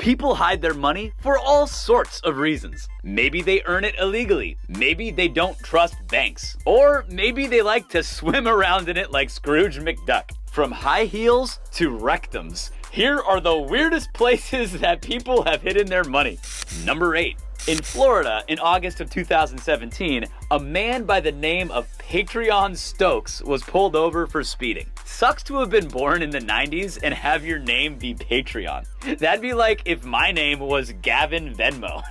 People hide their money for all sorts of reasons. Maybe they earn it illegally. Maybe they don't trust banks. Or maybe they like to swim around in it like Scrooge McDuck. From high heels to rectums, here are the weirdest places that people have hidden their money. Number 8. In Florida, in August of 2017, a man by the name of Patreon Stokes was pulled over for speeding. Sucks to have been born in the 90s and have your name be Patreon. That'd be like if my name was Gavin Venmo.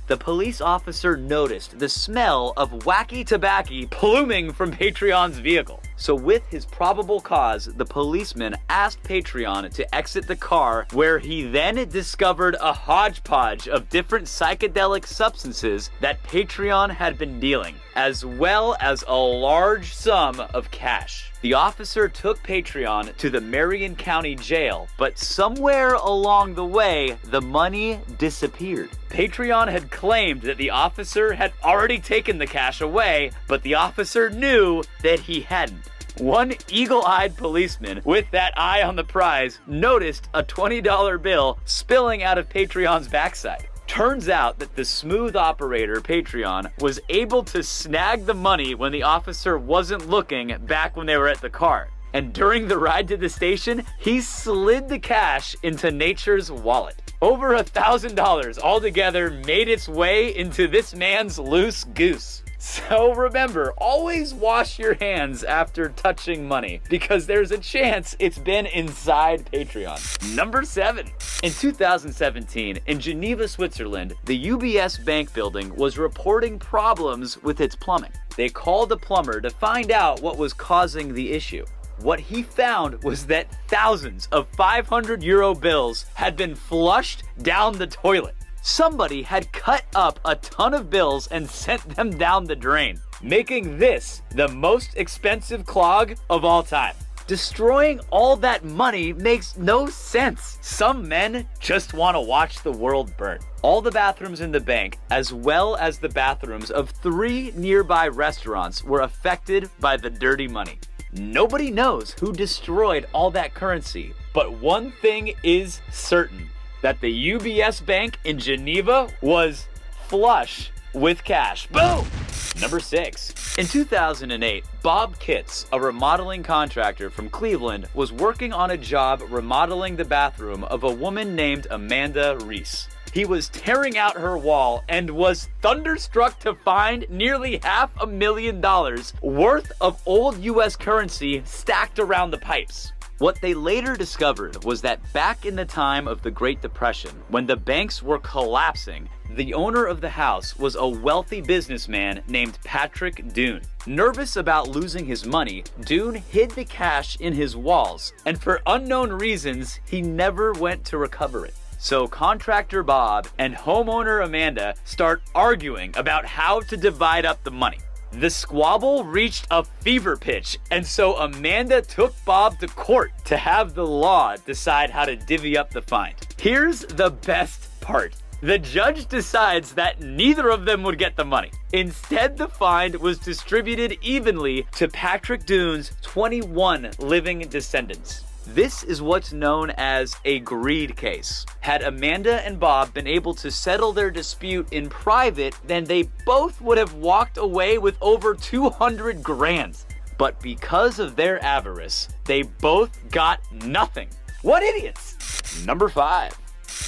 The police officer noticed the smell of wacky tobacco pluming from Patreon's vehicle. So with his probable cause, the policeman asked Patreon to exit the car, where he then discovered a hodgepodge of different psychedelic substances that Patreon had been dealing, as well as a large sum of cash. The officer took Patreon to the Marion County Jail, but somewhere along the way, the money disappeared. Patreon had claimed that the officer had already taken the cash away, but the officer knew that he hadn't. One eagle-eyed policeman with that eye on the prize noticed a $20 bill spilling out of Patreon's backside. Turns out that the smooth operator, Patreon, was able to snag the money when the officer wasn't looking back when they were at the car. And during the ride to the station, he slid the cash into Nature's wallet. Over $1,000 altogether made its way into this man's loose goose. So remember, always wash your hands after touching money, because there's a chance it's been inside Patreon. Number 7. In 2017, in Geneva, Switzerland, the UBS bank building was reporting problems with its plumbing. They called a plumber to find out what was causing the issue. What he found was that thousands of 500 euro bills had been flushed down the toilet. Somebody had cut up a ton of bills and sent them down the drain, making this the most expensive clog of all time. Destroying all that money makes no sense. Some men just want to watch the world burn. All the bathrooms in the bank, as well as the bathrooms of 3 nearby restaurants, were affected by the dirty money. Nobody knows who destroyed all that currency, but one thing is certain: that the UBS bank in Geneva was flush with cash. Boom! Number 6. In 2008, Bob Kitts, a remodeling contractor from Cleveland, was working on a job remodeling the bathroom of a woman named Amanda Reese. He was tearing out her wall and was thunderstruck to find nearly $500,000 worth of old US currency stacked around the pipes. What they later discovered was that back in the time of the Great Depression, when the banks were collapsing, the owner of the house was a wealthy businessman named Patrick Dune. Nervous about losing his money, Dune hid the cash in his walls, and for unknown reasons, he never went to recover it. So contractor Bob and homeowner Amanda start arguing about how to divide up the money. The squabble reached a fever pitch, and so Amanda took Bob to court to have the law decide how to divvy up the find. Here's the best part. The judge decides that neither of them would get the money. Instead, the find was distributed evenly to Patrick Dune's 21 living descendants. This is what's known as a greed case. Had Amanda and Bob been able to settle their dispute in private, then they both would have walked away with over 200 grand. But because of their avarice, they both got nothing. What idiots! Number 5.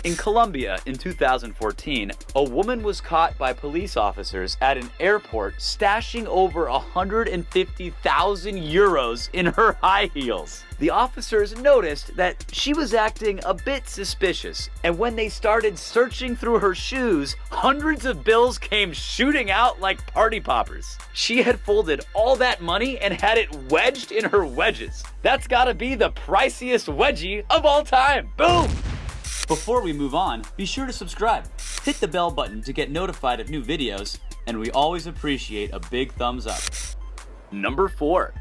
In Colombia in 2014, a woman was caught by police officers at an airport stashing over 150,000 euros in her high heels. The officers noticed that she was acting a bit suspicious, and when they started searching through her shoes, hundreds of bills came shooting out like party poppers. She had folded all that money and had it wedged in her wedges. That's gotta be the priciest wedgie of all time. Boom! Before we move on, be sure to subscribe. Hit the bell button to get notified of new videos, and we always appreciate a big thumbs up. Number 4.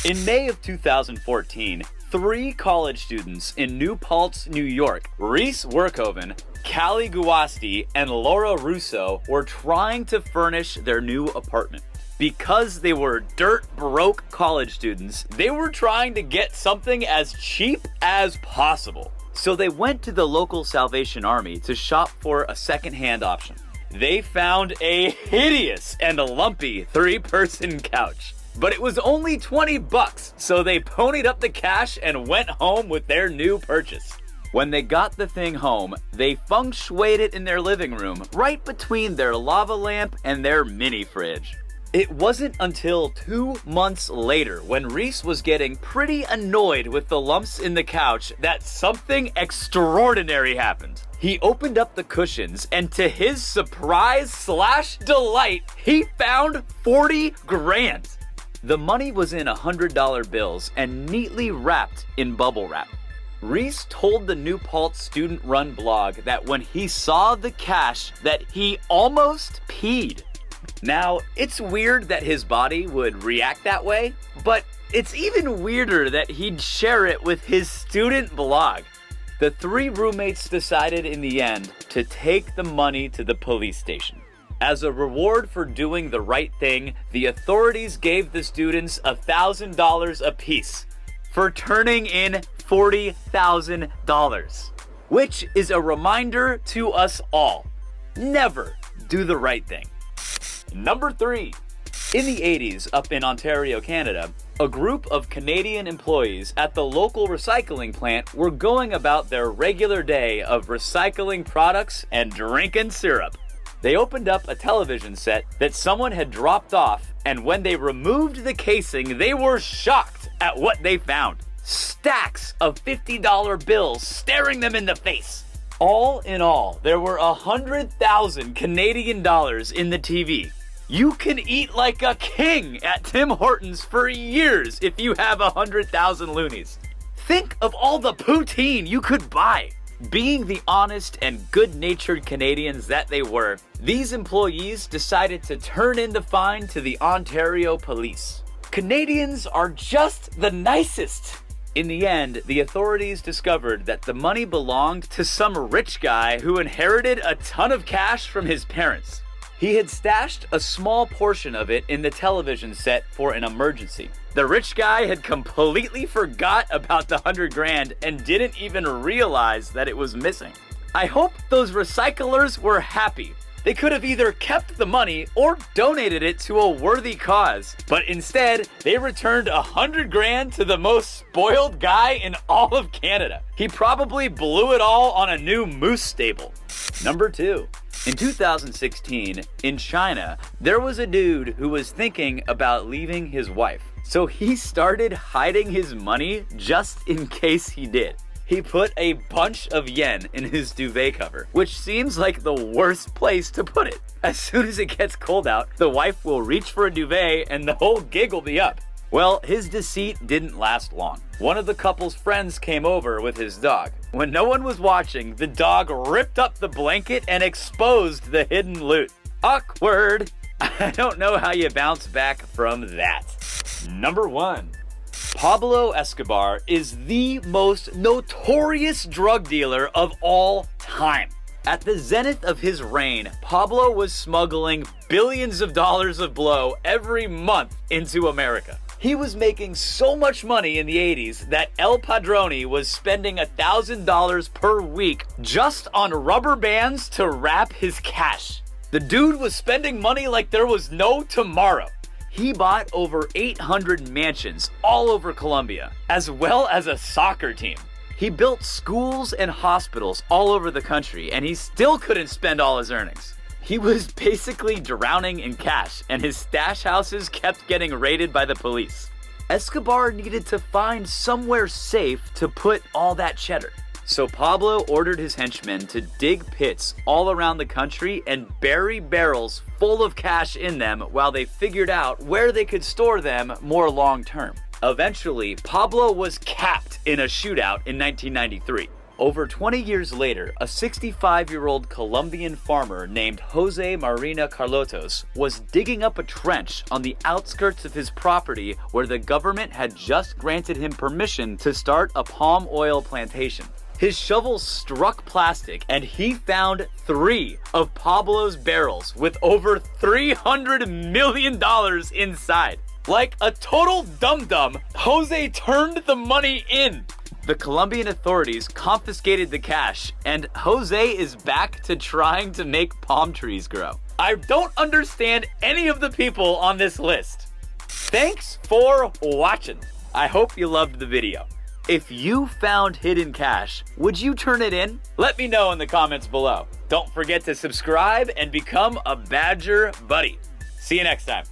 In May of 2014, 3 college students in New Paltz, New York, Reese Workhoven, Callie Guasti, and Laura Russo, were trying to furnish their new apartment. Because they were dirt broke college students, they were trying to get something as cheap as possible. So they went to the local Salvation Army to shop for a second-hand option. They found a hideous and lumpy 3-person couch. But it was only $20, so they ponied up the cash and went home with their new purchase. When they got the thing home, they feng shuied it in their living room, right between their lava lamp and their mini fridge. It wasn't until 2 months later, when Reese was getting pretty annoyed with the lumps in the couch, that something extraordinary happened. He opened up the cushions, and to his surprise/delight, he found 40 grand. The money was in $100 bills and neatly wrapped in bubble wrap. Reese told the New Paltz student-run blog that when he saw the cash that he almost peed. Now, it's weird that his body would react that way, but it's even weirder that he'd share it with his student blog. The 3 roommates decided in the end to take the money to the police station. As a reward for doing the right thing, the authorities gave the students $1,000 apiece for turning in $40,000, which is a reminder to us all: never do the right thing. Number 3. In the 80s, up in Ontario, Canada, a group of Canadian employees at the local recycling plant were going about their regular day of recycling products and drinking syrup. They opened up a television set that someone had dropped off, and when they removed the casing, they were shocked at what they found. Stacks of $50 bills staring them in the face. All in all, there were 100,000 Canadian dollars in the TV. You can eat like a king at Tim Hortons for years if you have 100,000 loonies. Think of all the poutine you could buy. Being the honest and good-natured Canadians that they were, these employees decided to turn in the fine to the Ontario police. Canadians are just the nicest. In the end, the authorities discovered that the money belonged to some rich guy who inherited a ton of cash from his parents. He had stashed a small portion of it in the television set for an emergency. The rich guy had completely forgot about the 100 grand and didn't even realize that it was missing. I hope those recyclers were happy. They could have either kept the money or donated it to a worthy cause, but instead, they returned 100 grand to the most spoiled guy in all of Canada. He probably blew it all on a new moose stable. Number 2. In 2016, in China, there was a dude who was thinking about leaving his wife. So he started hiding his money just in case he did. He put a bunch of yen in his duvet cover, which seems like the worst place to put it. As soon as it gets cold out, the wife will reach for a duvet and the whole gig will be up. Well, his deceit didn't last long. One of the couple's friends came over with his dog. When no one was watching, the dog ripped up the blanket and exposed the hidden loot. Awkward. I don't know how you bounce back from that. Number 1. Pablo Escobar is the most notorious drug dealer of all time. At the zenith of his reign, Pablo was smuggling billions of dollars of blow every month into America. He was making so much money in the 80s that El Padrone was spending $1,000 per week just on rubber bands to wrap his cash. The dude was spending money like there was no tomorrow. He bought over 800 mansions all over Colombia, as well as a soccer team. He built schools and hospitals all over the country, and he still couldn't spend all his earnings. He was basically drowning in cash, and his stash houses kept getting raided by the police. Escobar needed to find somewhere safe to put all that cheddar. So Pablo ordered his henchmen to dig pits all around the country and bury barrels full of cash in them while they figured out where they could store them more long term. Eventually, Pablo was capped in a shootout in 1993. Over 20 years later, a 65-year-old Colombian farmer named Jose Marina Carlotos was digging up a trench on the outskirts of his property where the government had just granted him permission to start a palm oil plantation. His shovel struck plastic and he found 3 of Pablo's barrels with over $300 million inside. Like a total dum-dum, Jose turned the money in. The Colombian authorities confiscated the cash, and Jose is back to trying to make palm trees grow. I don't understand any of the people on this list. Thanks for watching. I hope you loved the video. If you found hidden cash, would you turn it in? Let me know in the comments below. Don't forget to subscribe and become a Badger Buddy. See you next time.